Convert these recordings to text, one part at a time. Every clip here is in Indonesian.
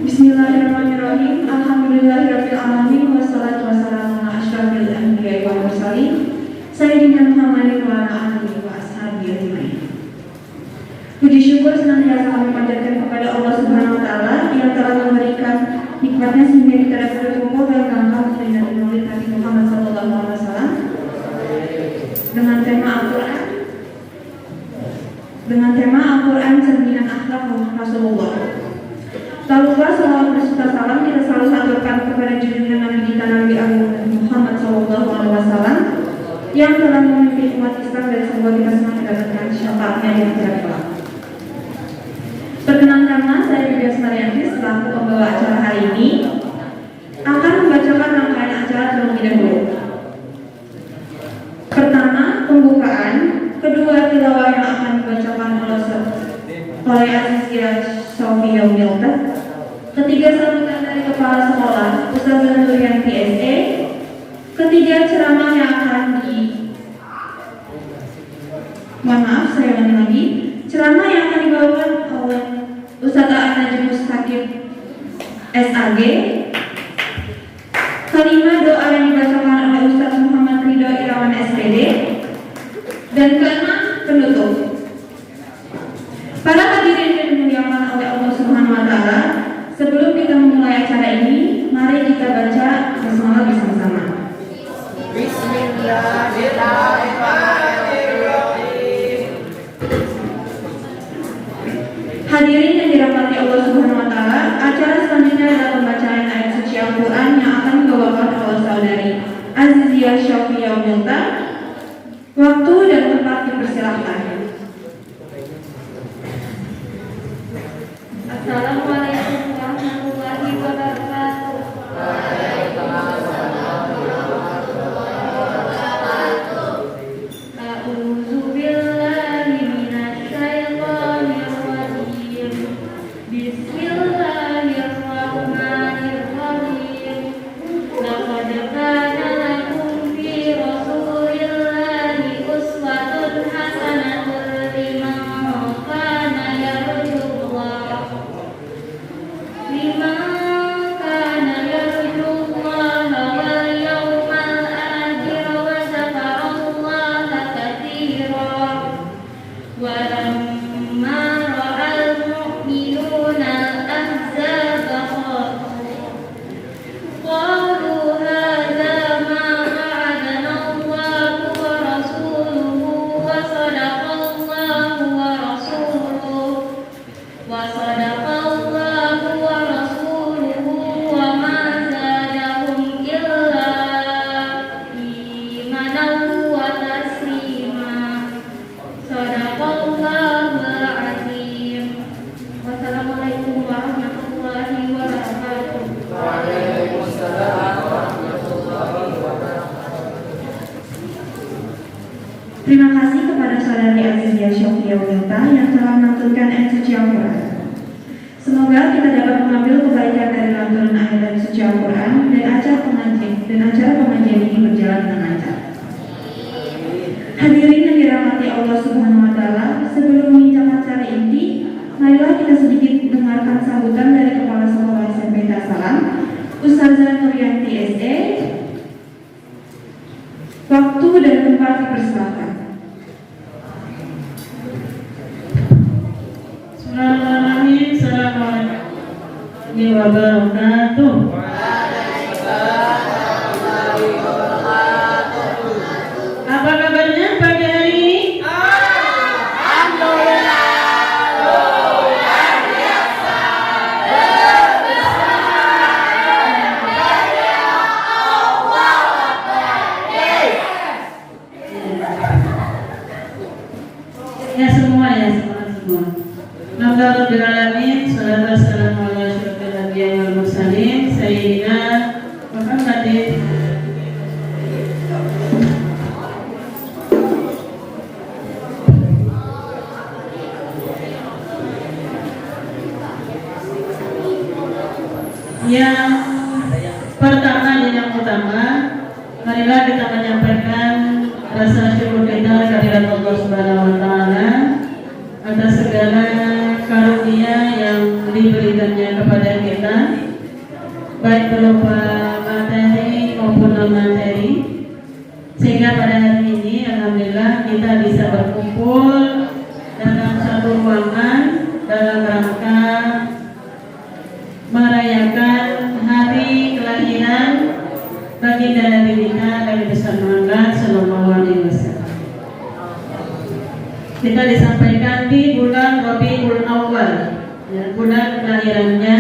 Bismillahirrahmanirrahim. Alhamdulillahirabbil alamin wassalatu wassalamu ala asyrofil anbiya'i wal mursalin sayyidina Muhammadin wa ala alihi wa ashabihi ajmain. Puji syukur senantiasa kami panjatkan kepada Allah Subhanahu wa taala yang telah memberikan nikmatnya sehingga kita dapat berkumpul dalam rangka memperingati Maulid Nabi Muhammad sallallahu alaihi wasallam dengan tema Al-Qur'an cerminan akhlak Rasulullah. Tak lupa salawat berserta salam kita selalu haturkan kepada junjungan Nabi kita Nabi Muhammad SAW yang telah memimpin umat Islam dan semoga kita semua mendapatkan syafaatnya yang tidak kelak. Perkenalkanlah, saya Bibias Marianti selaku pembawa acara hari ini akan membacakan rangkaian acara terlebih dahulu. Pertama, pembukaan. Kedua, tilawah yang akan dibacakan oleh Azizia Sofia Milta. Ketiga, sambutan dari kepala sekolah Ustazah Nurianti SE. Ketiga, ceramah yang akan ceramah yang akan dibawakan oleh Ustazah An-Najib Mustaqim SAG. Kelima, doa yang dibacakan oleh Ustaz Muhammad Ridho Irawan SPD. Dan keenam, penutup. Para hadirin yang dimuliakan oleh Allah Subhanahu wa taala, sebelum kita memulai acara ini, mari kita baca basmalah bersama-sama. Bismillahirrahmanirrahim. Hadirin yang dirahmati Allah Subhanahu wa taala, acara selanjutnya adalah pembacaan ayat suci Al-Qur'an yang akan dibawakan oleh saudari Azizia Sofia Milta. Waktu dan tempat dipersilahkan. Assalamualaikum warahmatullahi wabarakatuh. A'udzu billahi minasy syaithanir rajim. Bismillahirrahmanirrahim. Laqad kana lakum fi rasulillahi uswatun hasanatun liman kana yarjullaha wal yawmal akhir wa dzakarallaha katsiran. Walamma ra'al mu'minuna al-ahzaba qalu hadza ma wa'adana Allahu wa rasuluhu wa sadaqallahu wa rasuluhu wa ma zadahum illa imanan wa taslima. Sadaqallahul azim. Wassalamualaikum warahmatullahi wabarakatuh. Waalaikumsalam warahmatullahi wabarakatuh. Terima kasih kepada saudari Azizia Sofia Milta yang telah melantunkan ayat suci Al-Qur'an. Semoga kita dapat mengambil kebaikan dari lantunan ayat suci Al-Qur'an dan acara pengajian ini berjalan dengan lancar. Hadirin yang dirahmati Allah Subhanahu wa taala, sebelum menginjak acara inti, marilah kita sedikit dengarkan sambutan dari Kepala Sekolah SMP Darussalam, Ustazah Nurianti SE. Waktu dan tempat dipersilakan. Bismillahirrahmanirrahim. Assalamualaikum warahmatullahi wabarakatuh. Apa kabarnya pagi hari ini? Ya semua. Alhamdulillah alamin, salatu wassalamu ala asyrofil anbiya'i wal mursalin sayyidina Muhammadin. Yang pertama dan yang utama, marilah kita menyampaikan rasa syukur kita kehadirat Allah Subhanahu wa taala baik berupa materi maupun non materi, sehingga pada hari ini alhamdulillah kita bisa berkumpul dalam satu ruangan dalam rangka merayakan hari kelahiran baginda Nabi kita Nabi besar Muhammad Sallallahu Alaihi Wasallam. Kita disampaikan di bulan Rabiul Awal, ya, bulan kelahirannya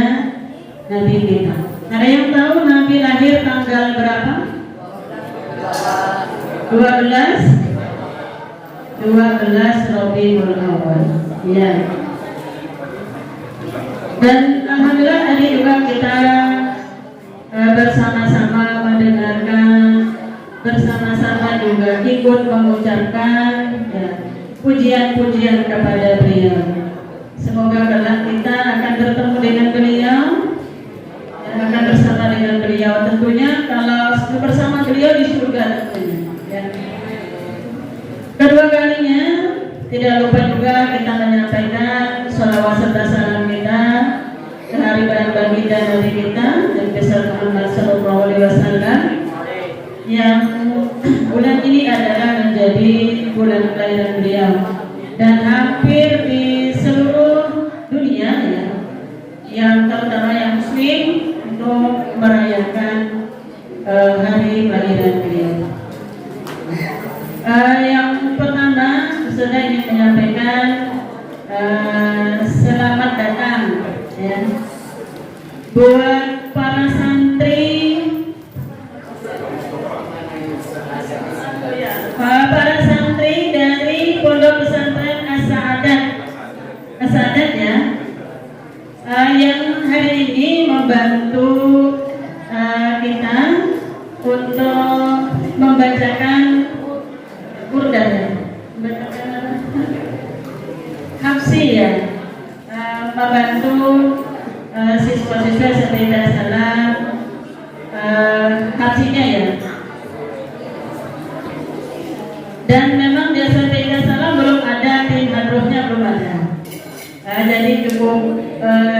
Nabi kita. Ada yang tahu Nabi lahir tanggal berapa? 12 Rabiul Awal. Ya. Dan alhamdulillah tadi juga kita bersama-sama mendengarkan, bersama-sama juga ikut mengucapkan ya, pujian-pujian kepada beliau. Semoga kelak kita akan bertemu dengan beliau, dan akan bersama dengan beliau. Tentunya kalau bersama beliau di surga tentunya. Ya. Kedua kalinya tidak lupa juga kita menyampaikan sholawat serta salam kita ke hari baginda Nabi kita dan besar Muhammad Sallallahu Alaihi Wasallam, yang bulan ini adalah menjadi bulan kelahiran beliau, dan hampir di seluruh dunia ya, yang terutama yang muslim untuk merayakan hari kelahiran beliau. Yang pertama saya ingin menyampaikan selamat datang ya, buat para santri, dari Pondok Pesantren As-Sa'adat ya, yang hari ini membantu kita untuk membacakan Quran, Hafsi ya, membantu siswa-siswa sepeda salam Hafsinya ya. Dan memang di sepeda salam belum ada, tim hadrohnya belum ada. Jadi cukup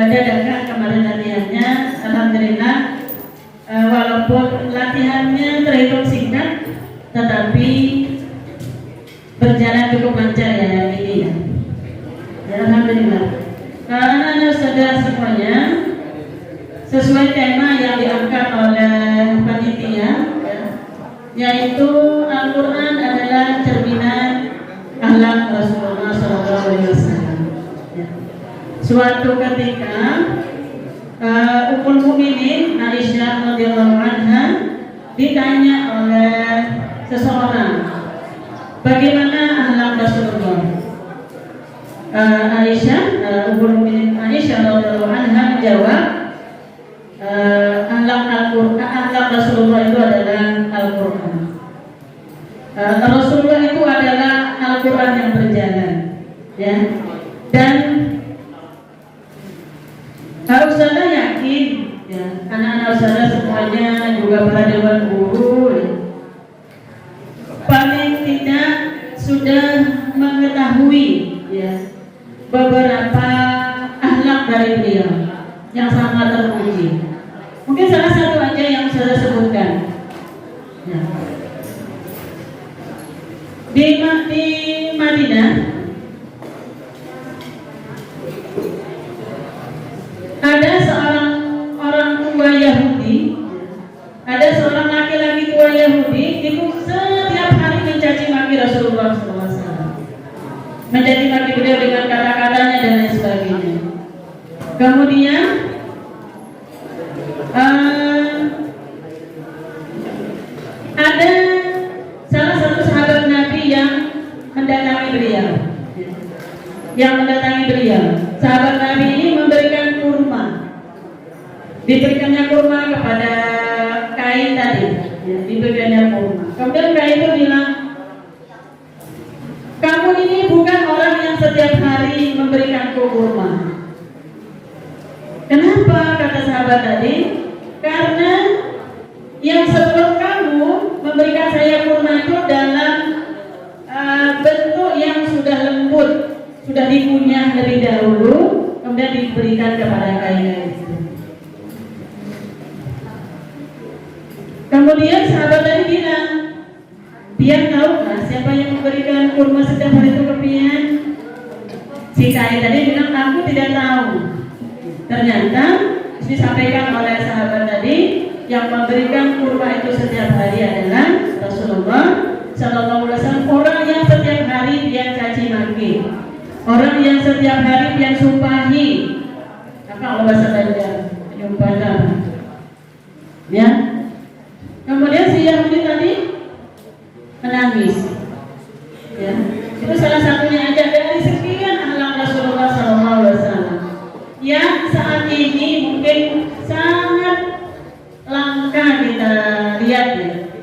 dadakan kemarin latihannya. Alhamdulillah, walaupun latihannya terhitung singkat, tetapi berjalan cukup lancar ya ini ya. Ya alhamdulillah. Karena saudara semuanya sesuai tema yang diangkat oleh panitia ya, yaitu Al-Quran adalah cerminan akhlak Rasulullah SAW. Ya. Suatu ketika Ummul Mukminin Aisyah radhiyallahu anha ditanya oleh seseorang, bagaimana akhlak Rasulullah? Ummul Mukminin Aisyah radhiyallahu anha menjawab, akhlak Rasulullah itu adalah Al-Quran. Rasulullah itu adalah Al-Quran yang berjalan, ya. Dan Ustazah yakin, ya, anak-anak Ustazah semuanya juga para dewan guru, ya, paling tidak sudah mengetahui, ya, beberapa akhlak dari beliau yang sangat terpuji. Mungkin salah satu aja yang Ustazah sebutkan. Ya. Di Madinah ada seorang orang tua Yahudi, ada seorang laki-laki tua Yahudi itu setiap hari mencaci maki Rasulullah SAW, mencaci maki beliau dengan kata-katanya dan lain sebagainya. Kemudian ada salah satu sahabat Nabi yang mendatangi beliau. Sahabat Nabi ini memberikan kurma, diberikannya kurma kepada kain tadi, ya, diberikannya kurma. Kemudian kain itu bilang, kamu ini bukan orang yang setiap hari memberikanku kurma. Kenapa? Kata sahabat tadi, karena yang sebelum kamu memberikan saya kurma itu dalam bentuk yang sudah lembut, sudah dikunyah lebih dahulu, kemudian diberikan kepada kain itu. Kemudian sahabat tadi bilang, Pian tahukah siapa yang memberikan kurma setiap hari itu ke Pian? Si Kai tadi bilang, aku tidak tahu. Ternyata disampaikan oleh sahabat tadi, yang memberikan kurma itu setiap hari adalah Rasulullah Sallallahu Alaihi Wasallam. Orang yang setiap hari Pian caci maki, orang yang setiap hari Pian sumpahi. Kalau bahasa Banjar, yumpana. Ya. Kemudian si Yahudi tadi menangis. Ya. Itu salah satunya aja dari sekian akhlak Rasulullah SAW yang saat ini mungkin sangat langka kita lihat ya.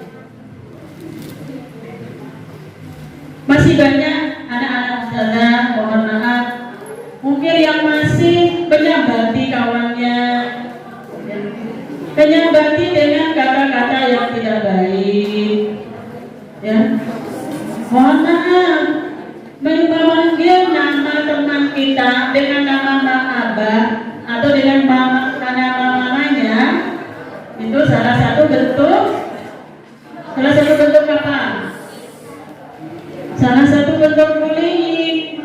Masih banyak anak-anak ustazah, mohon maaf, mungkin yang masih menyambati kawannya, ya. Menyambati dengan kata-kata yang tidak baik, ya. Mohon maaf, memanggil nama teman kita dengan nama Mak Abah atau dengan nama mamanya, itu salah satu bentuk apa? Salah satu bentuk bullying.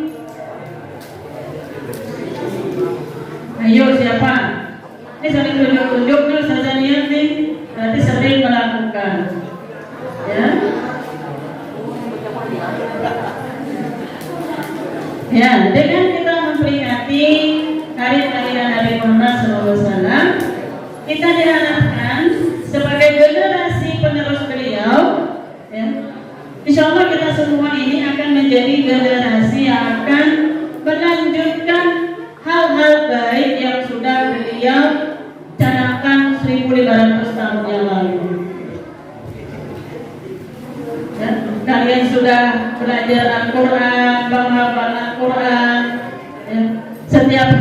Ayo siapa? Ini sering tunjuk-tunjuk nih saja niat nih, berarti sering melakukan. Ya. Ya, dengan kita memperingati hari kelahiran Nabi Muhammad SAW, kita diharapkan sebagai generasi penerus beliau, ya, insya Allah kita semua ini akan menjadi generasi yang akan melanjutkan hal-hal baik yang sudah beliau canangkan 1500 tahun yang lalu. Ya, kalian sudah belajar Al-Quran, menghafal Al-Quran, ya. Setiap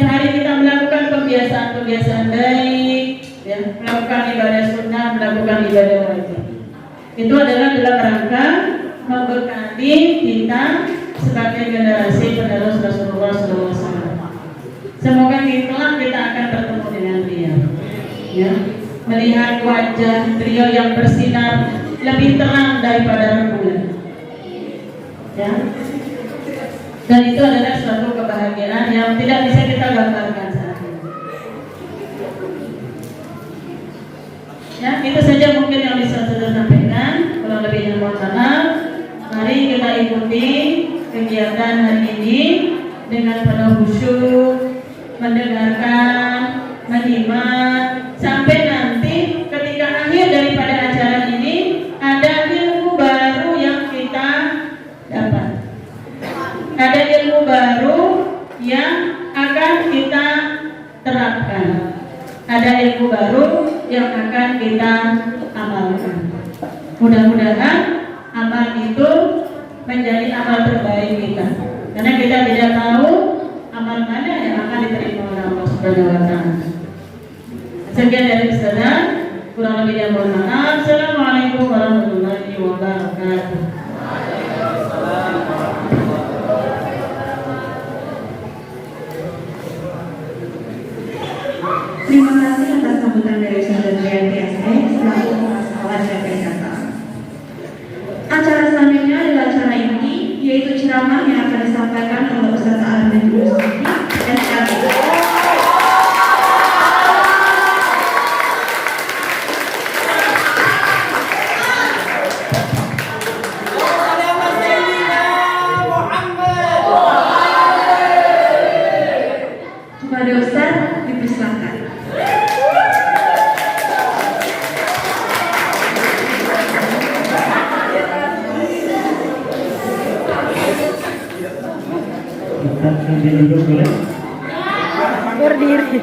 hari kita melakukan kebiasaan-kebiasaan baik, ya, melakukan ibadah sunnah, melakukan ibadah wajib. Itu adalah dalam rangka membekali kita sebagai generasi penerus Rasulullah SAW. Semoga kelak kita akan bertemu dengan beliau, ya, melihat wajah beliau yang bersinar lebih terang daripada rembulan, ya. Dan itu adalah suatu kebahagiaan yang tidak bisa kita gambarkan saat ini. Ya, itu saja mungkin yang bisa saya sampaikan. Kalau lebihnya mohon maaf. Mari kita ikuti kegiatan hari ini dengan penuh khusyuk, mendengarkan, menyimak, sampai nanti ketika akhir daripada acara ini ada ilmu baru yang kita dapat. Ada ilmu baru yang akan kita terapkan. Ada ilmu baru yang akan kita amalkan. Mudah-mudahan amal itu menjadi amal terbaik kita. Karena kita tidak tahu amal mana yang akan diterima oleh Allah Subhanahu wa taala. Sekian dari saya, kurang lebihnya mohon maaf. Assalamualaikum warahmatullahi wabarakatuh. Terima kasih atas sambutan dari Ustazah Triyanti SE selaku pengasalan JPKK. Acara selanjutnya adalah acara inti, yaitu ceramah yang akan disampaikan oleh Ustazah Armin Rusdi SLB. Kepada Ustaz dipersilakan. Sambil duduk boleh? Berdiri.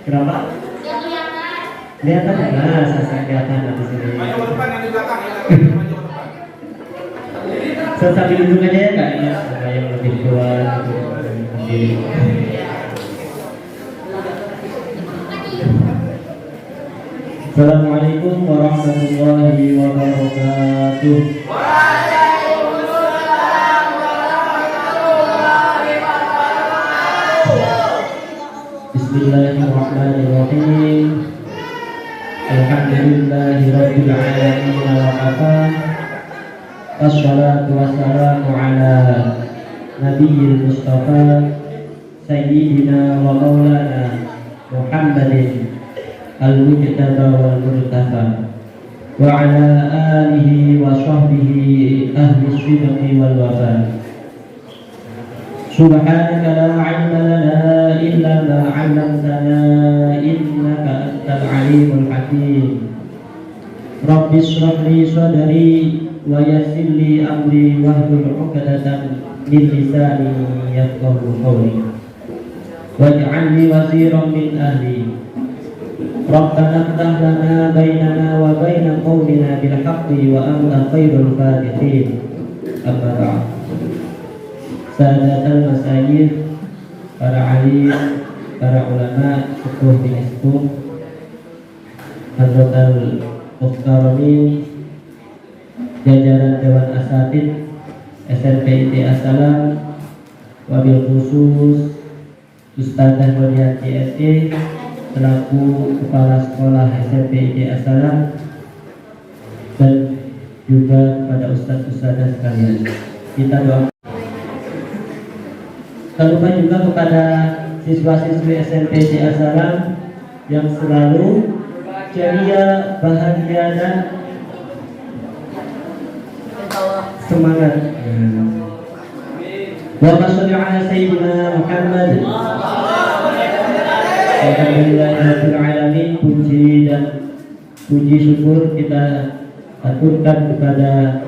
Kenapa? Kelihatan ya? Nah, saya kelihatan di sini. Maju ke depan, yang di belakang ya. Maju ke depan. Saya sambil duduk aja ya kak, ya, supaya yang lebih tua berdiri. Assalamualaikum warahmatullahi wabarakatuh. Alhamdulillahi rabbil alamin wa kafa. Wassalatu wassalamu ala nabiyil mustafa sayyidina wa maulana Muhammadin al-mujtaba wal murtafa wa ala alihi wa sahbihi ahli sidqi wal wafa. Subhanaka la ilma lana illa ma 'allamtana innaka antal alimul hakim. Rabbi shrah li sadri wa yassir li amri wahlul 'uqdatam min lisani yafqahu qawli waj'al li waziran min ahli. Rabbana iftah lana bainana wa baina qaumina bil haqqi wa anta khairul fatixin. Amma ba'd. Sadatul masyayikh, para alim, para ulama, sepuh bin sepuh, Hadratul Muhtarami, jajaran Dewan Asatid SMP IT As-Salam, wabil khusus Ustadzah Nuriyati SE selaku kepala sekolah SMP IT As-Salam, dan juga kepada ustadz-ustadzah sekalian. Kita doa. Tak lupa juga kepada siswa-siswi SMP IT As-Salam yang selalu ceria, bahagia dan semangat. Wa sholli ala sayyidina Muhammad. Alhamdulillahirabbil alamin. Puji dan puji syukur kita aturkan kepada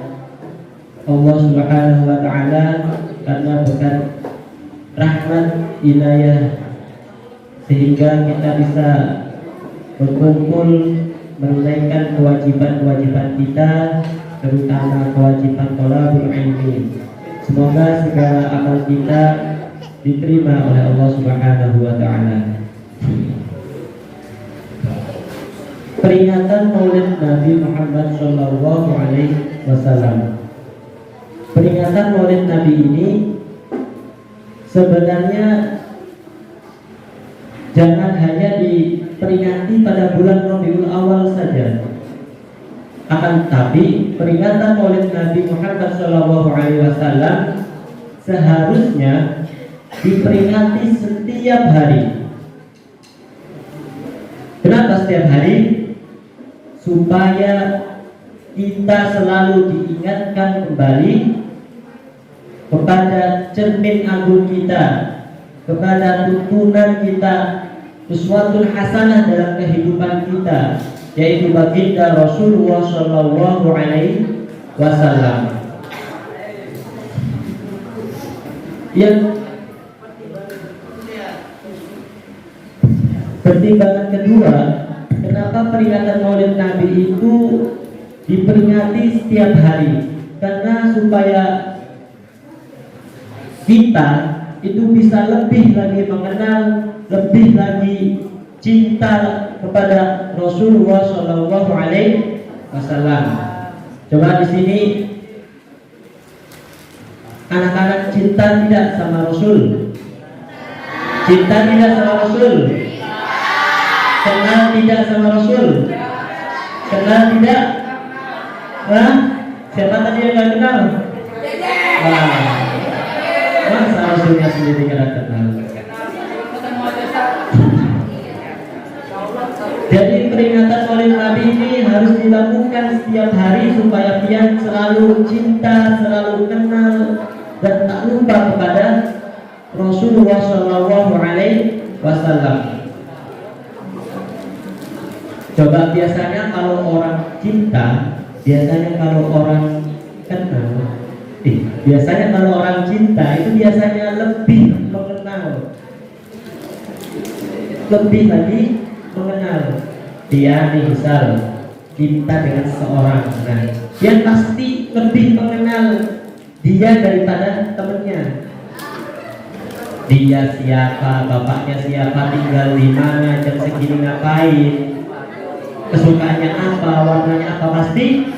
Allah Subhanahu wa taala karena berkat rahmat inayah sehingga kita bisa berkumpul menunaikan kewajiban-kewajiban kita, terutama kewajiban thalabul ilmi. Semoga segala amal kita diterima oleh Allah Subhanahu wa taala. Peringatan Maulid Nabi Muhammad sallallahu alaihi wasallam. Peringatan Maulid Nabi ini sebenarnya jangan hanya diperingati pada bulan Rabiul Awal saja. Akan tetapi peringatan Maulid Nabi Muhammad SAW seharusnya diperingati setiap hari. Kenapa setiap hari? Supaya kita selalu diingatkan kembali kepada cermin agung kita, kepada tuntunan kita, uswatun hasanah dalam kehidupan kita, yaitu baginda Rasulullah Shallallahu Alaihi Wasallam. Yang pertimbangan kedua, kenapa peringatan Maulid Nabi itu diperingati setiap hari? Karena supaya kita itu bisa lebih lagi mengenal, lebih lagi cinta kepada Rasulullah Shallallahu Alaihi Wasallam. Coba di sini anak-anak cinta tidak sama Rasul? Cinta tidak sama Rasul? Kenal tidak sama Rasul? Kenal tidak? Hah? Siapa tadi yang gak kenal? Masa Rasulnya sendiri gak kenal? Jadi peringatan Maulid Nabi ini harus dilakukan setiap hari supaya dia selalu cinta, selalu kenal, dan tak lupa kepada Rasulullah Shallallahu Alaihi Wasallam. Coba biasanya kalau orang cinta, biasanya kalau orang kenal, biasanya kalau orang cinta itu biasanya lebih mengenal, lebih lagi mengenal. Dia nih misal cinta dengan seseorang, nah dia pasti lebih mengenal dia daripada temennya. Dia siapa, bapaknya siapa, tinggal di mana, jam segini ngapain, kesukaannya apa, warnanya apa, pasti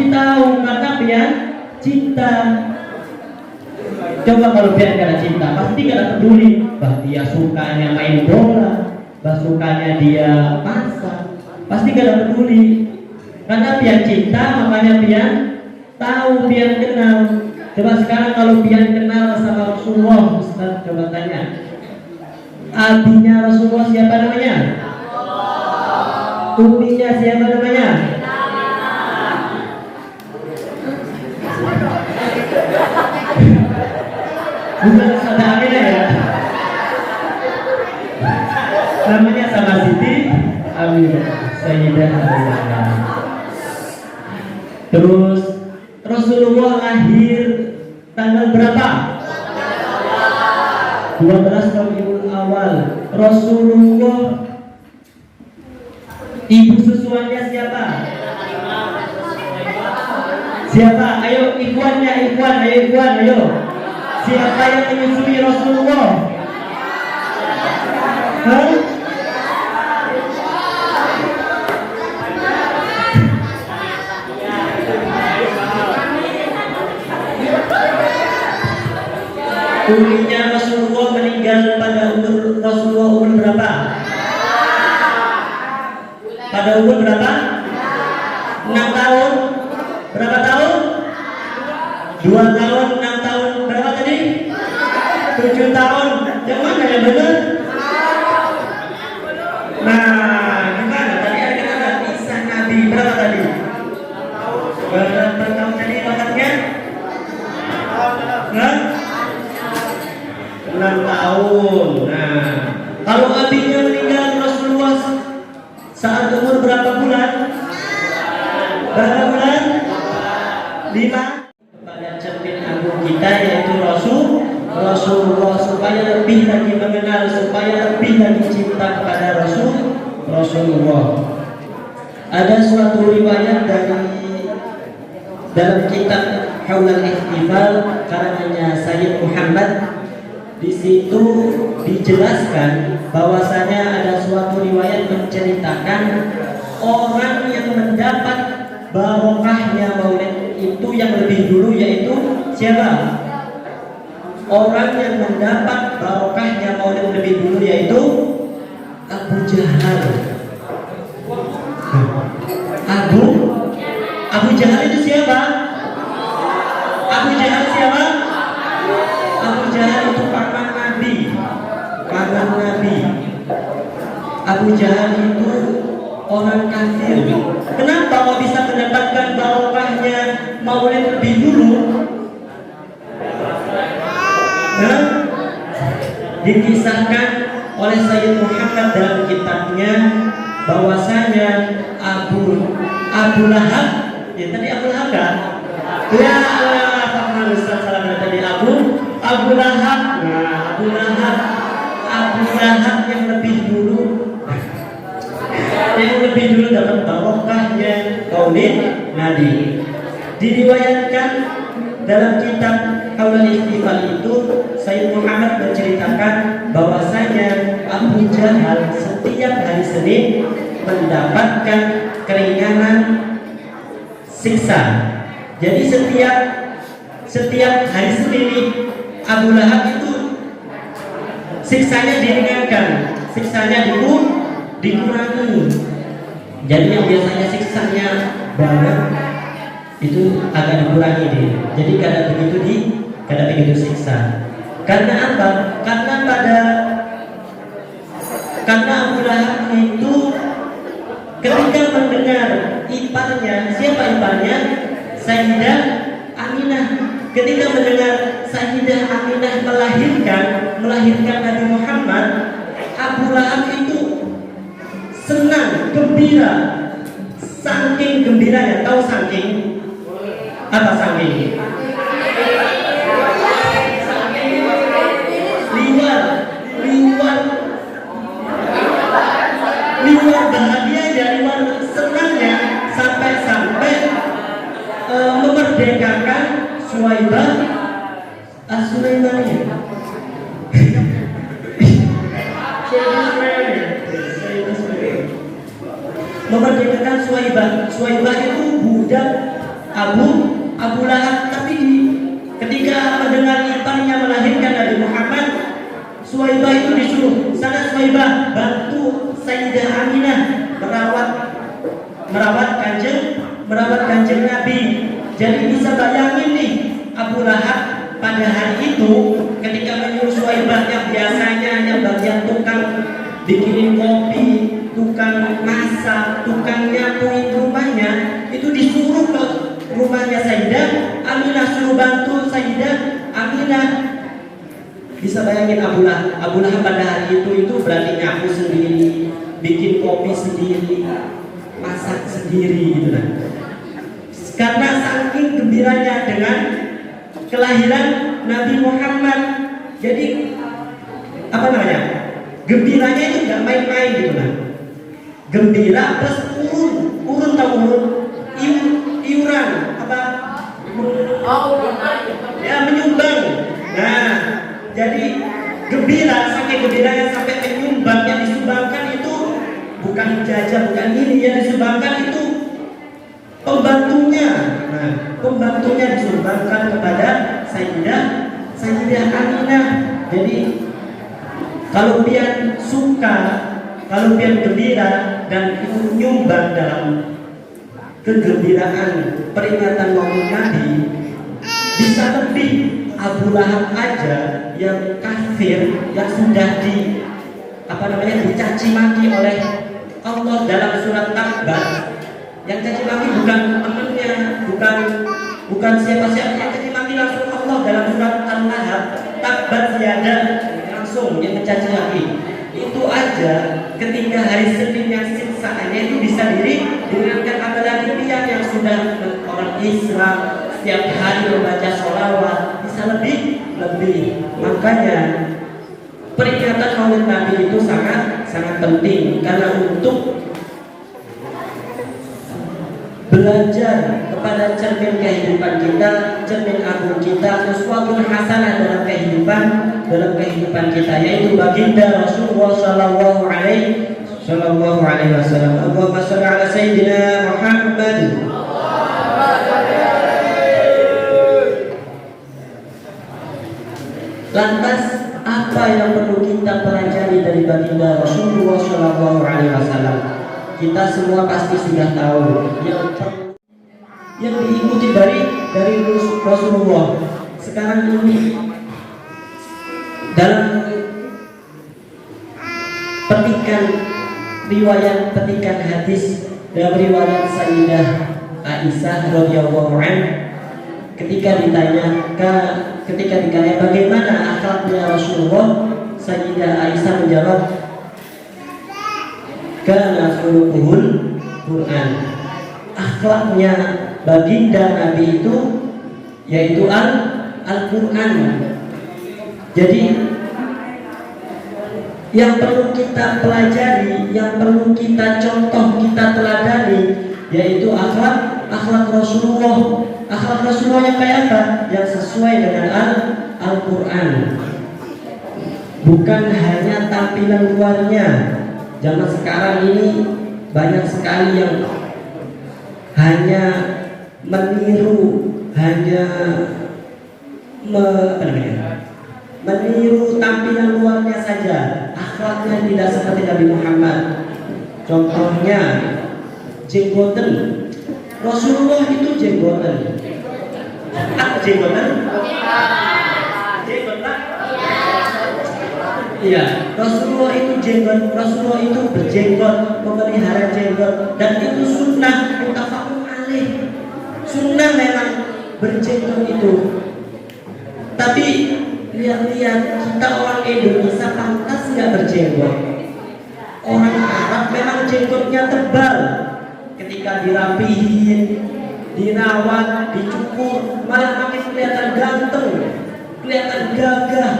tahu karena dia cinta. Coba kalau dia gak cinta, pasti gak peduli. Bah dia sukanya main bola, bah sukanya dia masak, pasti gak peduli. Karena pian cinta, makanya pian tahu, pian kenal. Coba sekarang kalau pian kenal sama Rasulullah, Ustaz coba tanya, abinya Rasulullah siapa namanya? Uminya siapa namanya? Bukan Sada Aminah ya. Namanya sama Siti Aminah, Sayyidah Aminah. Terus Rasulullah lahir tanggal berapa? 12 Rabiul Awal. Rasulullah ibu susuannya siapa? Siapa? Ayo ikhwannya, ikhwan, ayo ikhwan, ayo. Siapa yang menyusui Rasulullah? Hah? Uminya Rasulullah meninggal pada umur Rasulullah umur berapa? Pada umur berapa? 6 tahun. Berapa tahun? 2 tahun, 6 tahun. Berapa tadi? 7 tahun. Yang mana yang benar? Nah, gimana? Tadi ada Isa Nabi berapa tadi? Berapa tahun tadi waktunya? Hah? 6 tahun. Nah, kalau abinya meninggal Rasulullah saat umur berapa bulan? Berapa bulan? 5. Kepada cermin agung kita yaitu Rasulullah, supaya lebih lagi mengenal, supaya lebih lagi cinta kepada Rasulullah. Ada suatu riwayat dalam kitab Haulal Ihtifal karangannya Sayyid Muhammad. Di situ dijelaskan bahwasanya ada suatu riwayat menceritakan orang yang mendapat barokahnya maulid itu yang lebih dulu yaitu siapa? Orang yang mendapat barokahnya maulid lebih dulu yaitu Abu Jahal. Abu Jahal itu siapa? Abu Jahal siapa? Abu Jahal itu paman Nabi. Abu Jahal itu orang kafir. Kenapa kok bisa mendapatkan barokahnya maulid lebih dulu? Nah, dikisahkan oleh Sayyid Muhammad dalam kitabnya bahwasanya Abu Lahab, ya tadi Abu Lahab kan? Ya Allah, Pak Ustaz salah tadi Abu Lahab. Nah, Abu Lahab yang lebih dulu dapat barokahnya maulid Nabi. Diriwayatkan dalam kitab Haulal Ihtifal itu Sayyid Muhammad menceritakan bahwasanya Abu Jahal setiap hari Senin mendapatkan keringanan siksa. Jadi setiap hari Senin Abu Lahab itu siksanya diringankan, siksanya dikurangi. Jadi yang biasanya siksanya banyak itu agak dikurangi dia. Jadi kada begitu siksa. Karena apa? Karena Abu Lahab itu ketika mendengar iparnya, siapa iparnya? Sayyidah Aminah. Ketika mendengar Sayyidah Aminah melahirkan Nabi Muhammad, Abu Lahab itu senang, gembira. Saking gembiranya, tahu saking apa saking? Liwar bahagianya, liwar senangnya sampai memerdekakan Suwaibah As-Sulaimaniyah. Memerdekakan Suwaibah itu budak Abu Lahab. Tapi ketika mendengar iparnya melahirkan Nabi Muhammad, Suwaibah itu disuruh, sana Suwaibah bantu Sayyidah Aminah merawat merawat kanjeng Nabi. Jadi bisa bayangin nih, Abu Lahab pada hari itu ketika menyuruh Suhaibah biasanya yang bagian tukang bikinin kopi, tukang masak, tukang nyapuin rumahnya, itu disuruh ke rumahnya Sayyidah Aminah, suruh bantu Sayyidah Aminah. Bisa bayangin Abu Lahab pada hari itu berarti nyapu sendiri, bikin kopi sendiri, masak sendiri gitu kan. Karena saking gembiranya dengan kelahiran Nabi Muhammad. Jadi apa namanya? Gembiranya itu nggak main-main gitu kan. Gembira plus urun tahu urun, iuran apa? Ya menyumbang. Nah, jadi gembira, saking gembiranya sampai menyumbang, yang disumbangkan itu bukan jajan, bukan ini, yang disumbangkan itu pembantunya. Nah, pembantunya disumbangkan kepada Sayyidah Aminah. Jadi kalau pian suka, kalau pian gembira dan itu nyumbang dalam kegembiraan peringatan Maulid Nabi, bisa lebih. Abu Lahab aja yang kafir, yang sudah dicaci maki oleh Allah dalam surat Tabat. Yang caci maki bukan temannya, bukan siapa-siapa, yang caci maki langsung Allah dalam surat Al-Lahab. Tabat tiada, langsung yang mencaci maki. Itu aja ketika hari Senin yang siksaannya itu bisa diringankan, apalagi dia yang sudah orang Islam setiap hari membaca sholawat, bisa lebih. Makanya peringatan Maulid Nabi itu sangat penting, karena untuk belajar kepada cermin kehidupan kita, cermin agung kita, sesuatu hasanah dalam kehidupan kita, yaitu baginda Rasulullah Sallallahu Alaihi Wasallam. Allahumma sholli ala Sayyidina Muhammad. Lantas apa yang perlu kita pelajari dari baginda Rasulullah Sallallahu Alaihi Wasallam? Kita semua pasti sudah tahu yang diikuti dari Rasulullah. Sekarang ini dalam petikan hadis dalam riwayat Sayyidah Aisyah radhiyallahu anha, ketika ditanya bagaimana akhlaknya Rasulullah, Sayyidah Aisyah menjawab, kana khuluquhul Quran. Akhlaknya baginda Nabi itu yaitu Al-Quran. Jadi yang perlu kita pelajari, yang perlu kita contoh, kita teladani, yaitu akhlak Rasulullah. Akhlak Rasulullah yang kayak apa? Yang sesuai dengan Al-Quran. Bukan hanya tampilan luarnya. Zaman sekarang ini banyak sekali yang hanya meniru, meniru tampilan luarnya saja. Akhlaknya tidak seperti Nabi Muhammad. Contohnya jenggoten. Rasulullah itu jenggoten. Jenggoten? Jenggoten? Iya, Rasulullah itu jenggot, Rasulullah itu berjenggot, memelihara jenggot, dan itu sunnah muttafaqun alaih. Sunnah memang berjenggot itu. Tapi lihat-lihat kita orang Indonesia pantas nggak berjenggot. Orang Arab memang jenggotnya tebal. Ketika dirapihin, dirawat, dicukur, malah makin kelihatan ganteng, kelihatan gagah,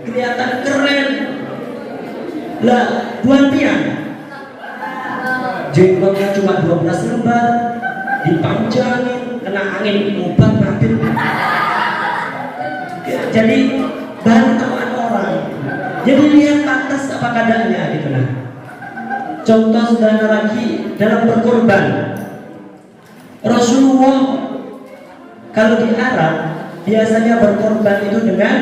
kelihatan keren. Lah, Tuan Pian jenggotnya cuma 12 lembar, dipanjangin, kena angin obat mati. Jadi baru teman orang. Jadi lihat pantas apa keadaannya gitu nah. Contoh sederhana lagi dalam berkorban. Rasulullah kalau di Arab biasanya berkorban itu dengan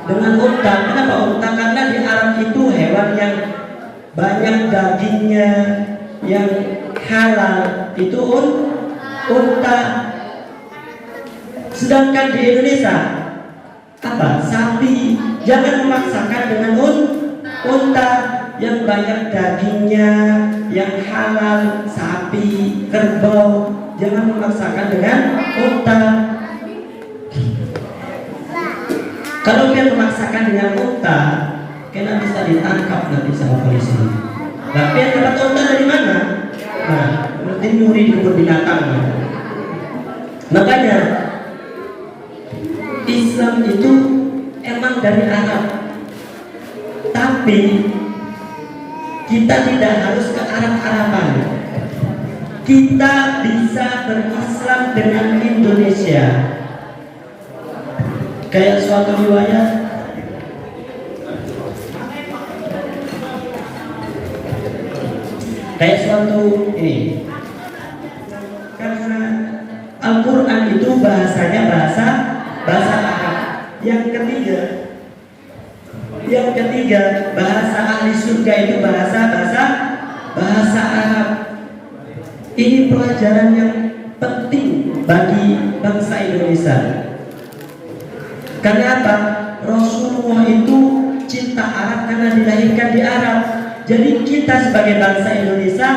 unta. Kenapa unta? Karena di Arab itu hewan yang banyak dagingnya, yang halal itu unta. Sedangkan di Indonesia apa? Sapi. Jangan memaksakan dengan unta yang banyak dagingnya, yang halal, sapi, kerbau. Jangan memaksakan dengan unta. Kalau dia memaksakan dengan unta, kena bisa ditangkap nanti sama polisi. Tapi yang dapat unta dari mana? Nah, berarti nyuri di kebun binatang. Makanya Islam itu emang dari Arab, tapi kita tidak harus ke Arab-Araban. Kita bisa berislam dengan Indonesia. Kayak suatu riwayat, kayak suatu ini, karena Al-Quran itu bahasanya bahasa Arab. Yang ketiga bahasa ahli surga itu bahasa Arab. Ini pelajaran yang penting bagi bangsa Indonesia. Karena apa? Rasulullah itu cinta Arab karena dilahirkan di Arab. Jadi kita sebagai bangsa Indonesia,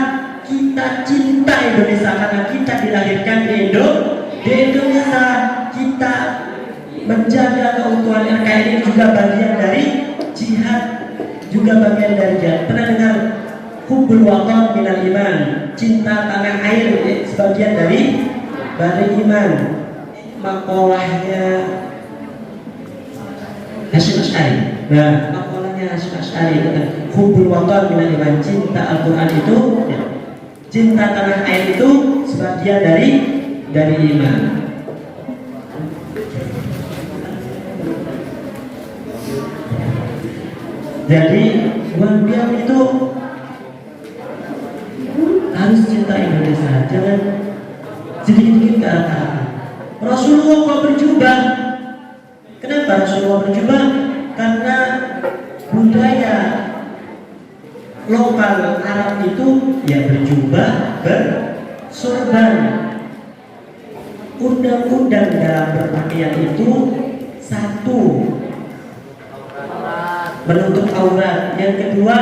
kita cinta Indonesia karena kita dilahirkan di Indonesia. Kita menjaga keutuhan NKRI juga bagian dari jihad, juga bagian dari jihad. Pernah dengar hubbul watan minal iman, cinta tanah air sebagian dari iman. Makolahnya Hasyim Asy'ari. Nah, makolahnya Hasyim Asy'ari itu hubbul watan minal iman, cinta Al-Quran itu, ya, cinta tanah air itu sebagian dari iman. Jadi Wahabian itu harus cinta Indonesia, jangan sedikit-sedikit ke arah. Rasulullah kok berjubah? Kenapa Rasulullah berjubah? Karena budaya lokal Arab itu ya berjubah, bersorban. Undang-undang dalam berpakaian itu satu, menutup aurat. Yang kedua,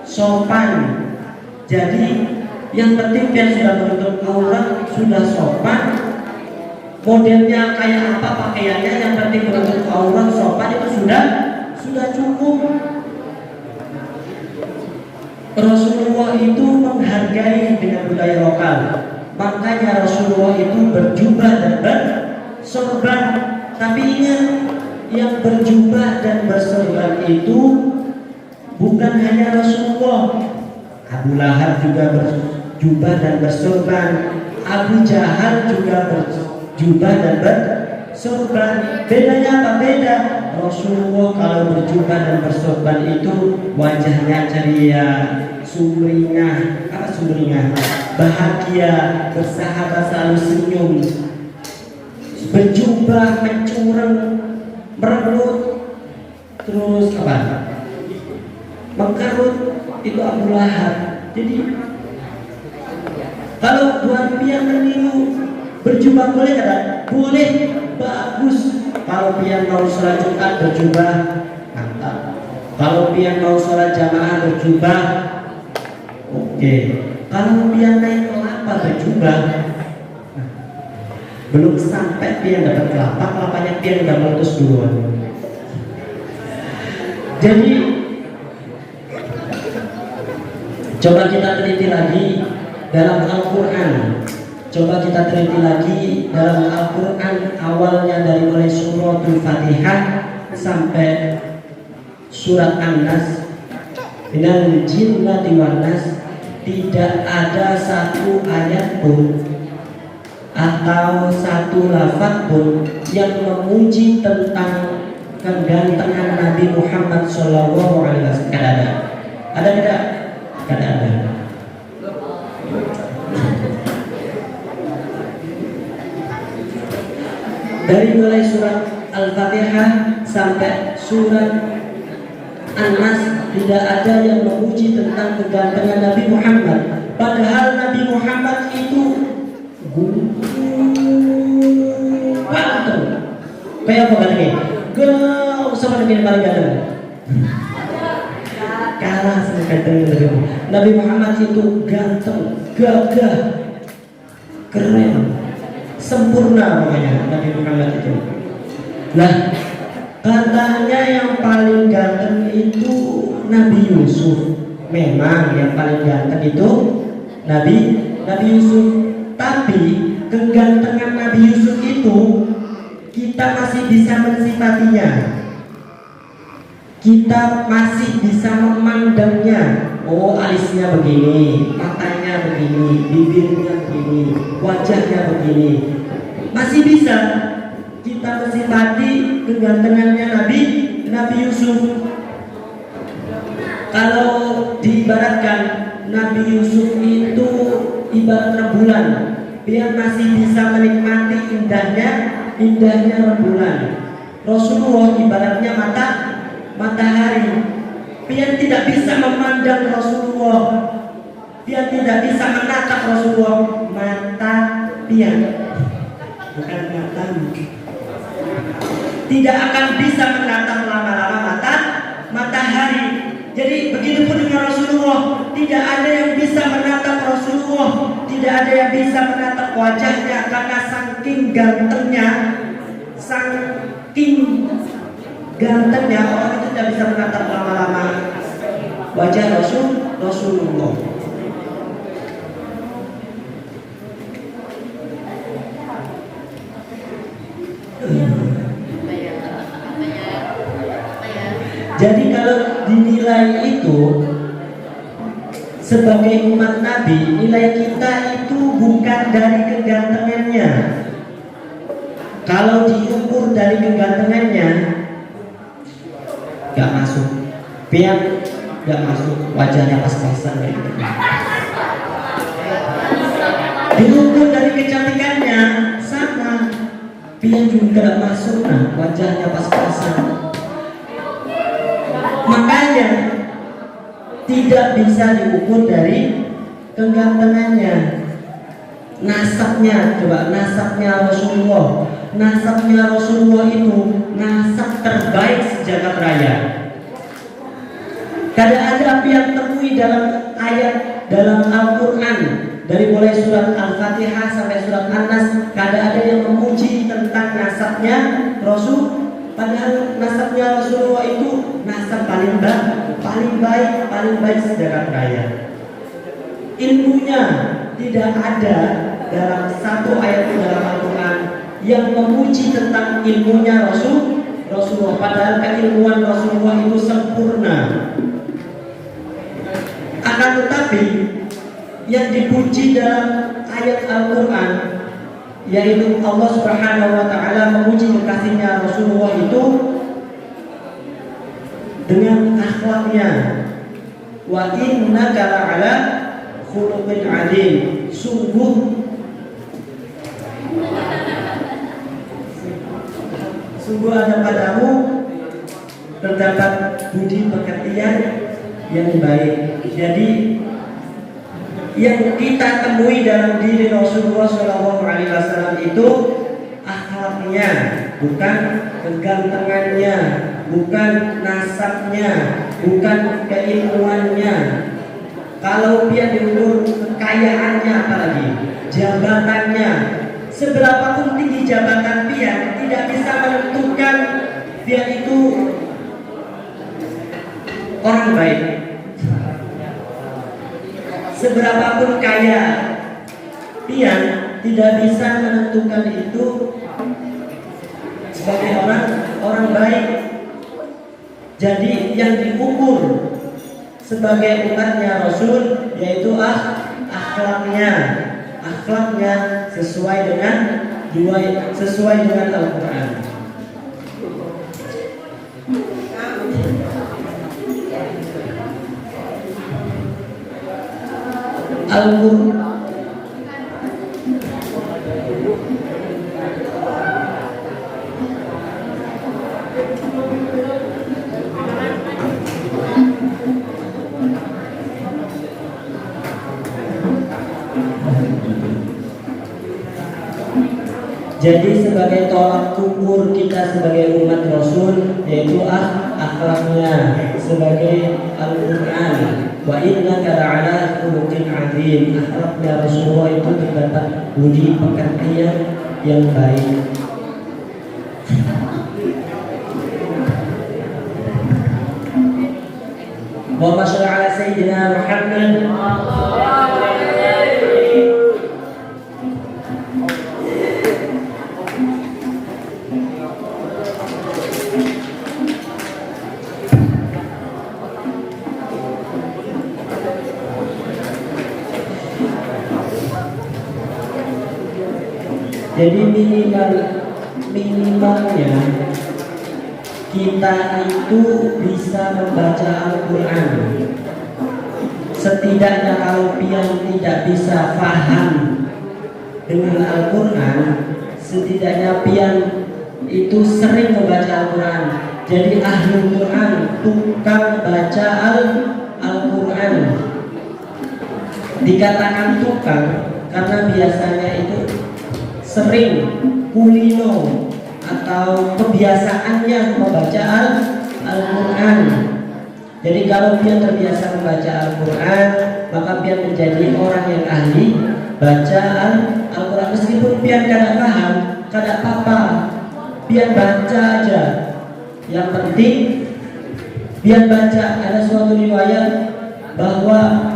sopan. Jadi yang penting dia sudah menutup aurat, sudah sopan. Modelnya kayak apa pakaiannya, yang penting menutup aurat, sopan, itu sudah cukup. Rasulullah itu menghargai dengan budaya lokal. Makanya Rasulullah itu berjubah dan bersorban. Tapi ingat, yang berjubah dan bersorban itu bukan hanya Rasulullah. Abu Lahab juga berjubah dan bersorban. Abu Jahal juga berjubah dan bersorban. Bedanya apa? Beda. Rasulullah kalau berjubah dan bersorban itu wajahnya ceria, sumringah. Apa sumringah? Bahagia, bersahabat, selalu senyum. Berjubah, mencureng, merengut, terus apa? Mengkerut, itu Abu Lahab. Jadi kalau Wahabian meniru berjubah boleh kan? Boleh, bagus. Kalau pian mau sholat Jumat berjubah, mantap. Kalau pian mau sholat jamaah berjubah, oke. Kalau pian naik kelapa berjubah, belum sampai pian dapat kelapa, kelapanya pian udah meletus duluan. Jadi coba kita teliti lagi dalam Al-Quran. Coba kita teliti lagi dalam Al-Quran, awalnya dari mulai suratul Fatihah sampai surat An-Nas. Minal jinnati wan nas, tidak ada satu ayat pun atau satu lafaz pun yang memuji tentang kegantengan Nabi Muhammad SAW. Tidak ada. Ada tidak? Tidak ada. Dari mulai surat Al-Fatihah sampai surat An-Nas tidak ada yang memuji tentang kegantengan Nabi Muhammad. Padahal Nabi Muhammad itu ganteng. Kayak apa katanya? Gak sama Nabi yang paling ganteng. Kalah sama ganteng. Nabi Muhammad itu ganteng, gagah, keren, sempurna pokoknya Nabi Muhammad itu. Nah, katanya yang paling ganteng itu Nabi Yusuf. Memang yang paling ganteng itu Nabi Yusuf. Tapi kegantengan Nabi Yusuf itu kita masih bisa mensifatinya. Kita masih bisa memandangnya. Oh, alisnya begini, matanya begini, bibirnya begini, wajahnya begini. Masih bisa kita mensifati kegantengannya Nabi Yusuf. Kalau diibaratkan Nabi Yusuf itu ibarat rembulan, dia masih bisa menikmati indahnya rembulan. Rasulullah ibaratnya matahari. Dia tidak bisa memandang Rasulullah. Dia tidak bisa menatap Rasulullah. Mata dia, bukan mata. Tidak akan bisa menatap lama-lama matahari. Jadi begitu pun dengan Rasulullah, tidak ada yang bisa menatap Rasulullah, tidak ada yang bisa menatap wajahnya karena saking gantengnya orang itu tidak bisa menatap lama-lama wajah Rasulullah. Jadi kalau dinilai itu sebagai umat Nabi, nilai kita itu bukan dari kegantengannya. Kalau diukur dari kegantengannya, gak masuk. Biar gak masuk, wajahnya pas-pasan gitu. Diukur dari kecantikannya, sama. Biar juga gak masuk, nah wajahnya pas-pasan. Makanya tidak bisa diukur dari kegantengannya. Nasabnya, coba nasabnya Rasulullah. Nasabnya Rasulullah itu nasab terbaik sejagat raya. Kada ada apa yang temui dalam ayat dalam Al-Quran, dari mulai surat Al-Fatihah sampai surat An-Nas, kada ada yang memuji tentang nasabnya Rasul. Padahal nasabnya Rasulullah itu nasab paling baik sejagat raya. Ilmunya tidak ada dalam satu ayat dalam Al-Quran yang memuji tentang ilmunya Rasulullah. Padahal keilmuan Rasulullah itu sempurna. Akan tetapi yang dipuji dalam ayat Al-Quran, yaitu Allah Subhanahu wa ta'ala memuji kekasihnya Rasulullah itu dengan akhlaknya. Wa innaka la'ala khuluqin 'adzim. Sungguh ada padamu terdapat budi pekertian yang baik. Jadi yang kita temui dalam diri Rasulullah SAW itu akhlaknya, bukan kegantengannya, bukan nasabnya, bukan keilmuannya. Kalau dia diukur kekayaannya, apalagi jabatannya, seberapapun tinggi jabatan dia, tidak bisa menentukan dia itu orang baik. Seberapapun kaya dia, tidak bisa menentukan itu sebagai orang baik. Jadi yang diukur sebagai umatnya Rasul yaitu akhlaknya sesuai dengan Al-Quran. Al-Quran Jadi sebagai tolak ukur kita sebagai umat Rasul yaitu akhlaknya sebagai Al-Quran. Wa innaka la'ala khuluqin 'adzim. Akhlaknya Rasulullah itu terdapat budi pekerti yang baik. Allahumma shalli ala sayyidina Muhammad. Jadi minimalnya kita itu bisa membaca Al-Quran. Setidaknya kalau pian tidak bisa paham dengan Al-Quran, setidaknya pian itu sering membaca Al-Quran. Jadi ahli Quran, tukang baca Al-Quran. Dikatakan tukang karena biasanya itu sering kulino atau kebiasaannya membaca Al-Quran. Jadi kalau dia terbiasa membaca Al-Quran, maka dia menjadi orang yang ahli baca Al-Quran. Meskipun dia tidak paham, tidak apa-apa, dia baca aja. Yang penting dia baca. Ada suatu riwayat bahwa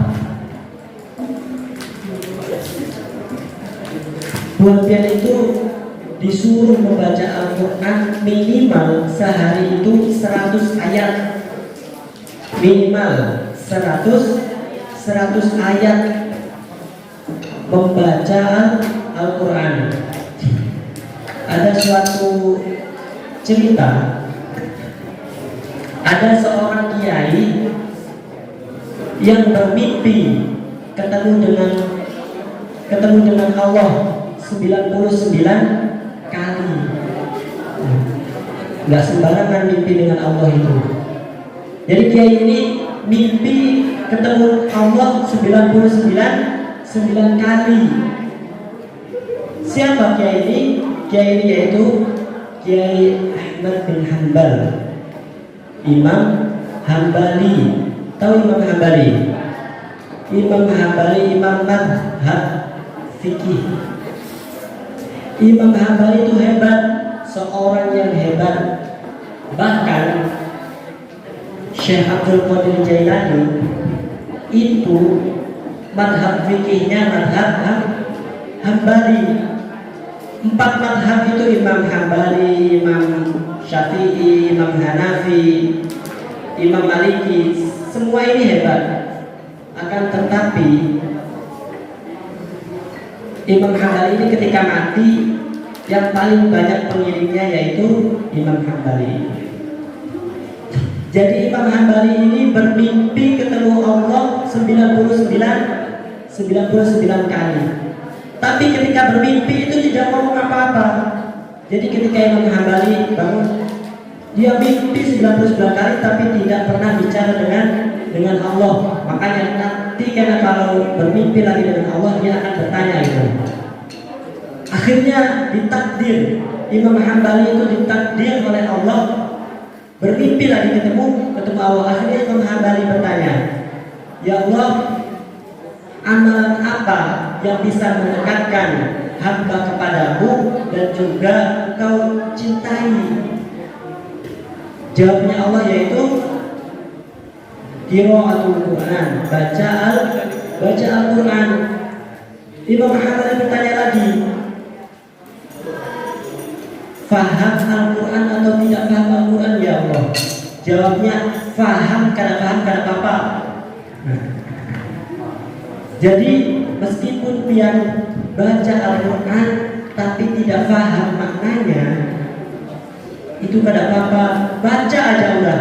Tuhan Pian itu disuruh membaca Al-Quran minimal sehari itu 100 ayat. Minimal 100 ayat membaca Al-Quran. Ada suatu cerita, ada seorang kiai yang bermimpi ketemu dengan Allah 99 kali. Nggak sembarangan mimpi dengan Allah itu. Jadi kiai ini mimpi ketemu Allah 99 kali. Siapa kiai ini? Kiai ini yaitu Kiai Ahmad bin Hanbal, Imam Hambali. Tahu Imam Hambali? Imam Hambali, Imam madhab fikih. Imam Hambali itu hebat, seorang yang hebat. Bahkan Syekh Abdul Qadir Jailani itu madhab fikihnya madhab Hambali. 4 madhab itu Imam Hambali, Imam Syafi'i, Imam Hanafi, Imam Maliki, semua ini hebat. Akan tetapi Imam Hambali ini ketika mati yang paling banyak pengiringnya yaitu Imam Hambali. Jadi Imam Hambali ini bermimpi ketemu Allah 99 kali. Tapi ketika bermimpi itu tidak ngomong apa-apa. Jadi ketika Imam Hambali bangun, dia mimpi 99 kali tapi tidak pernah bicara dengan Allah. Makanya nanti karena kalau bermimpi lagi dengan Allah dia akan bertanya itu. Akhirnya ditakdir Imam Hambali itu ditakdir oleh Allah bermimpi lagi ketemu Allah. Akhirnya Imam Hambali bertanya, ya Allah, amalan apa yang bisa mendekatkan hamba kepadamu dan juga engkau cintai? Jawabnya Allah yaitu qiraatul Quran, baca Al-Quran. Imam Hambali bertanya lagi, faham Al-Quran atau tidak paham Al-Quran ya Allah? Jawabnya faham, kada paham kada apa-apa. Jadi meskipun dia baca Al-Quran tapi tidak paham maknanya, itu kada apa-apa, baca aja udah.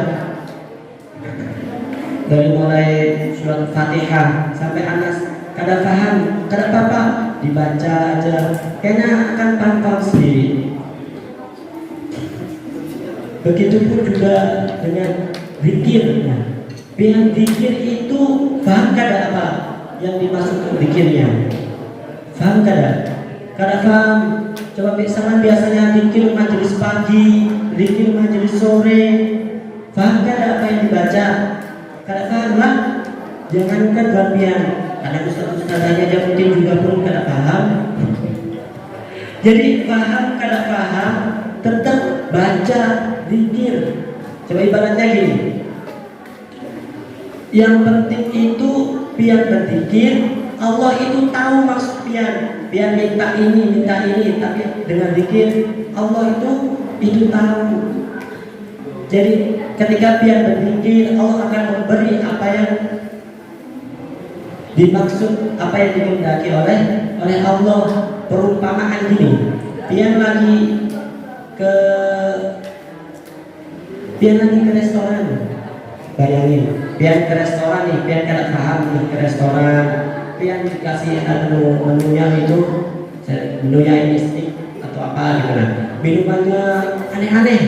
Dari mulai surat Fatihah sampai Anas kada paham, kada apa-apa, dibaca aja, kayaknya akan paham sendiri. Begitupun juga dengan zikir. Dengan zikir itu paham kada apa yang dimaksud zikirnya. Faham kada? Kada paham? Coba misalnya biasanya dikir majelis pagi, dikir majelis sore. Paham kada apa yang dibaca? Kada paham lah. Jangankan bagian, ada ustaz-ustaznya aja mungkin juga pun kada paham. Jadi paham kada paham, tetap baca dikir. Coba ibaratnya gini. Yang penting itu pian berzikir, Allah itu tahu maksud pian. Pian minta ini, tapi dengan zikir Allah itu tahu. Jadi ketika pian berzikir, Allah akan memberi apa yang dimaksud, apa yang dikehendaki oleh Allah. Perumpamaan gini, pian lagi ke restoran. Bayangin, pian ke restoran nih, pian kada paham nih ke restoran, pian dikasih menunya itu, menunya ini steak atau apa gitu nah, minumannya aneh-aneh,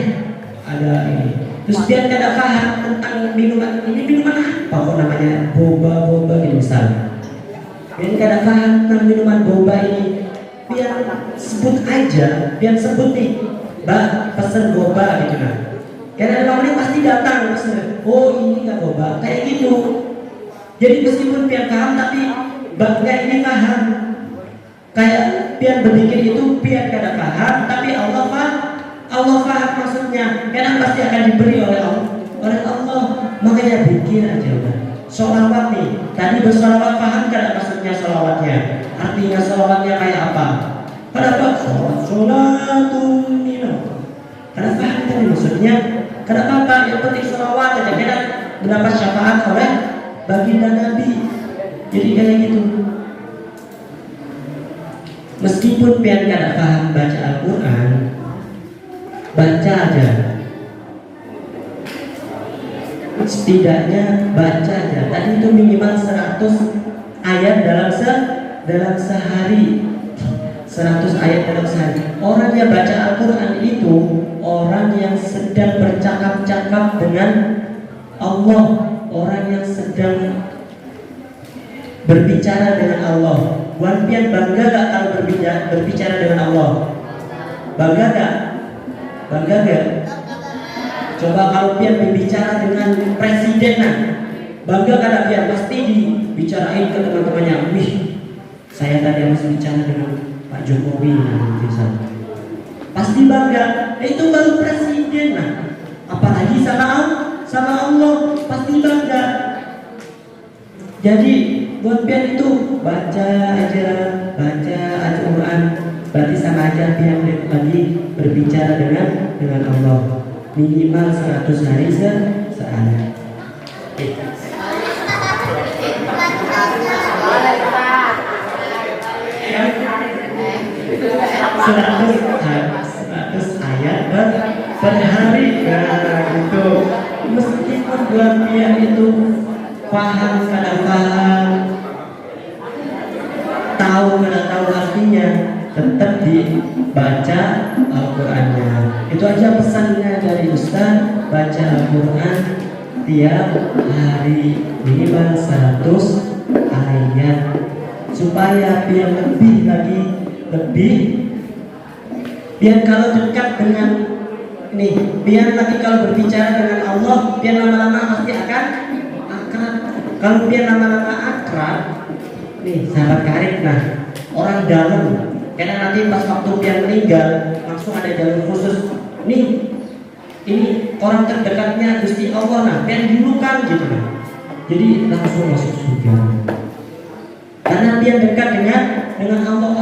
ada ini. Terus pian kada paham tentang minuman ini, minuman apa kok namanya boba gitu misalnya. Pian kada paham tentang minuman boba ini, pian sebut aja, pian sebut nih, Mbak pesen boba gitu nah. Karena orang pasti datang, oh ini nggak boba, kayak gitu. Jadi meskipun pian paham tapi nggak ini paham. Kayak pian berzikir itu pian kada paham, tapi Allah paham maksudnya. Karena pasti akan diberi oleh Allah. Makanya zikir aja udah. Sholawat nih, tadi bersolawat paham kada maksudnya sholawatnya? Artinya sholawatnya kayak apa? Kenapa? Sholatun minum. Karena paham tadi maksudnya. Karena apa? Yang penting sholawat aja, karena mendapat syafaat oleh baginda Nabi. Jadi kayak gitu. Meskipun pian kada paham baca Al-Quran, baca aja. Setidaknya baca aja. Tadi itu minimal 100 ayat dalam sehari. 100 ayat dalam sehari. Orang yang baca Al-Quran itu orang yang sedang bercakap-cakap dengan Allah, orang yang sedang berbicara dengan Allah. Wan pian bangga gak kalau berbicara dengan Allah? Bangga gak? Bangga gak? Coba kalau pian berbicara dengan presiden nah, bangga gak pian? Pasti dibicarain ke teman-temannya. Wih, saya tadi harus bicara dengan Pak Jokowi misalnya. Pasti bangga. Itu baru presiden nah. Apalagi sama Allah, pasti bangga. Jadi buat pian itu baca aja Al-Quran. Berarti sama aja pian lagi berbicara dengan Allah. Minimal 100 hari sehari. Seratus ayat per hari gitu. Meskipun buat pian itu paham kada paham, tahu kada tahu artinya, tetap dibaca Al-Qurannya. Itu aja pesannya dari Ustaz, baca Al-Quran tiap hari minimal 100 ayat supaya biar lebih biar kalau dekat dengan ini, biar nanti kalau berbicara dengan Allah, biar lama-lama pasti akan akrab. Kalau biar lama-lama akrab, nih sahabat karib, nah orang dalam, karena nanti pas waktu biar meninggal langsung ada jalur khusus. Nih, ini orang terdekatnya Gusti Allah, nah biar dilukan gitu nah. Jadi langsung masuk surga. Karena dia dekat dengan Allah.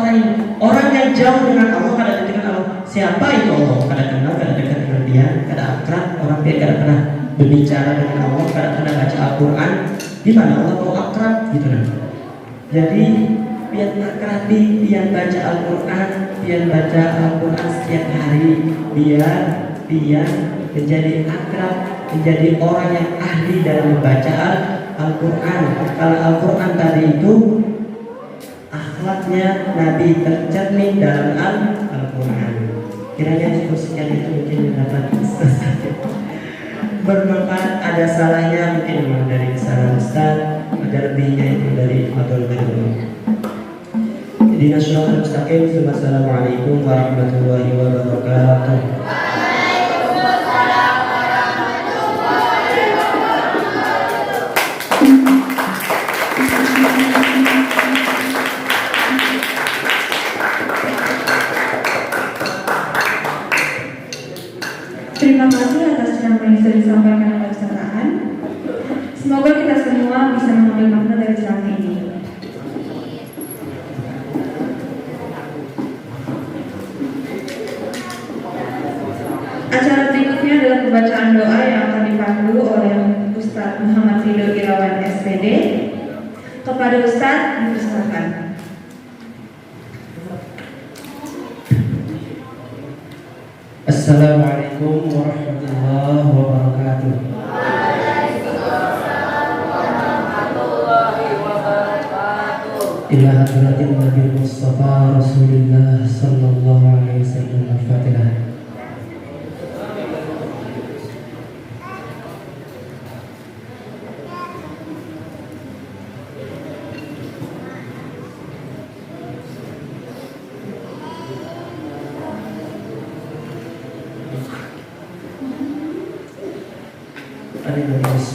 Orang yang jauh dengan Allah kada dekat dengan Allah. Siapa itu Allah? Kada kenal, kada dekat dengan dia, kada akrab. Orang dia kada pernah berbicara dengan Allah, kada pernah baca Al-Quran. Gimana Allah mau akrab gitu nah. Jadi biar akrabi, biar baca Al-Quran, biar baca Al-Quran setiap hari, biar menjadi akrab, menjadi orang yang ahli dalam membaca Al-Quran. Kalau Al-Quran tadi itu akhlaknya Nabi tercermin dalam Al-Quran. Kiranya cukup sekian itu mungkin yang dapat bermanfaat. Ada salahnya mungkin memang dari kesalahan Ustaz, ada lebihnya itu dari Fadul Badul. Ihdinas shiratal mustaqim. Wassalamualaikum warahmatullahi wabarakatuh. Terima kasih atas ceramah yang sudah disampaikan oleh Ustaz Aan. Semoga kita semua bisa mengambil makna dari ceramah ini. Acara berikutnya adalah pembacaan doa yang akan dipandu oleh Ustaz Muhammad Ridho Irawan SPD. Kepada Ustaz dipersilakan. Assalamualaikum warahmatullahi wabarakatuh. Ila hadratin Nabi Mustafa Rasulullah sallallahu alaihi wasallam. Al-Fatihah.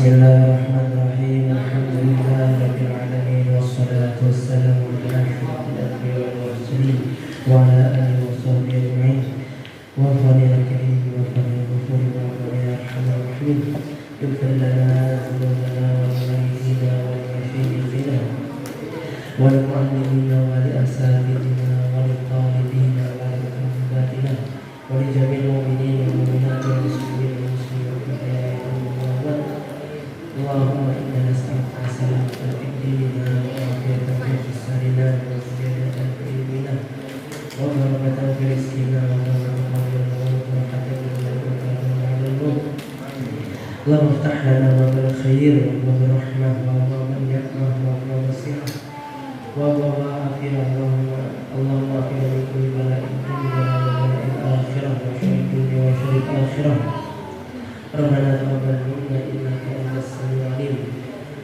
Bismillahirrahmanirrahim. Alhamdulillahirabbil alamin wassalatu wassalamu ala asyrofil anbiya'i wal mursalin wa ala alihi washabbihi ajma'in. Wa fadilal karim wa fadilal ghafur wa fadilal arhamar rahimin. Ighfir lana dhunubana wa liwalidina wa limashayikhina wa limu'allimina wa liasatidina wa litalibina wa liqabatina wa li jami'il mu'minina wal mu'minati wal muslimin wal muslimat fil hayati Allahumma inna nas'aluka salamatan fid dinina wa afiyatan fi jassadina wa ziyadatan fi ilmina wa barakatan fi rizqina wa rahmatan wa rahmatan Allahumma iftah lana babal khair wa babal rahmah wa babal ni'mah wa babal basirah wa babal afiyah. Allahumma afiyah min kulli bala'in dunya wa bala'in akhirah wa syarri dunya wa syarri akhirah. Rabbana taqabbal minna innaka antas samiul alim.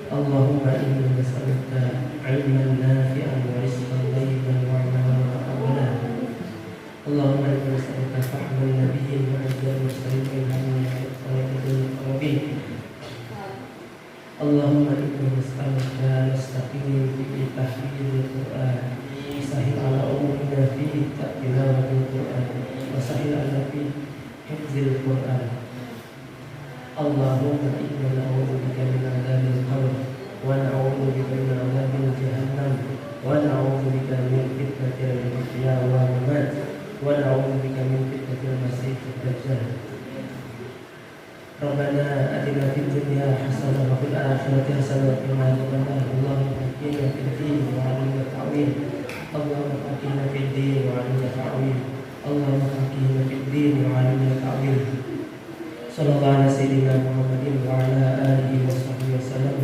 Allahumma inna nas'aluka 'ilman nafi'an wa rizqan thayyiban wa 'amalan mutaqabbalan. Allahumma inna nas'aluka fahman nabiyyin wa ajran mursalin minhum wa yaqul qabin. Allahumma inna nas'aluka nastaqim fi tahfidil Qur'an sahil ala umurina fi tilawatil Qur'an wa sahil ala fi hifzil Qur'an. Allahumma inna na'udzu bika min adzabil qabr wa na'udzu bika min adzabil jahannam wa na'udzu bika min fitnatil mahya wal mamat wa na'udzu bika min fitnatil masiihid dajjal. Rabbana atina fid dunya hasanah wa fil akhirati hasanah wa qina adzabannar. Allahumma faqqihna fid din wa 'allimna ta'wil. Allahumma faqqihna fid din wa 'allimna ta'wil. Allahumma faqqihna fid din wa 'allimna ta'wil. Sallallahu ala sayyidina Muhammadin wa ala alihi wa sahbihi wasallam.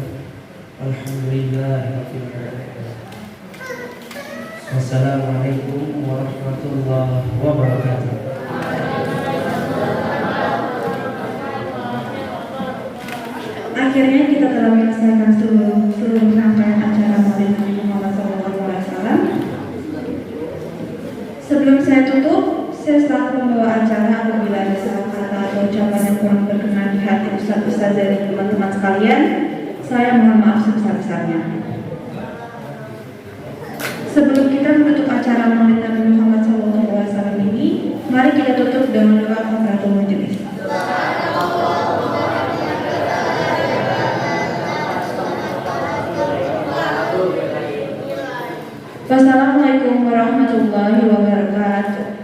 Alhamdulillahirabbil alamin. Wassalamualaikum warahmatullahi wabarakatuh. Akhirnya kita telah menyelesaikan seluruh rangkaian acara Maulid Nabi Muhammad SAW. Sebelum saya tutup, saya selaku pembawa acara apabila ada salah kata atau ucapan yang kurang berkenan di hati ustaz-ustaz dan teman-teman sekalian, saya mohon maaf sebesar-besarnya. Sebelum kita menutup acara Maulid Nabi Muhammad SAW ini, mari kita tutup dengan doa kafaratul majelis. Wassalamualaikum warahmatullahi wabarakatuh.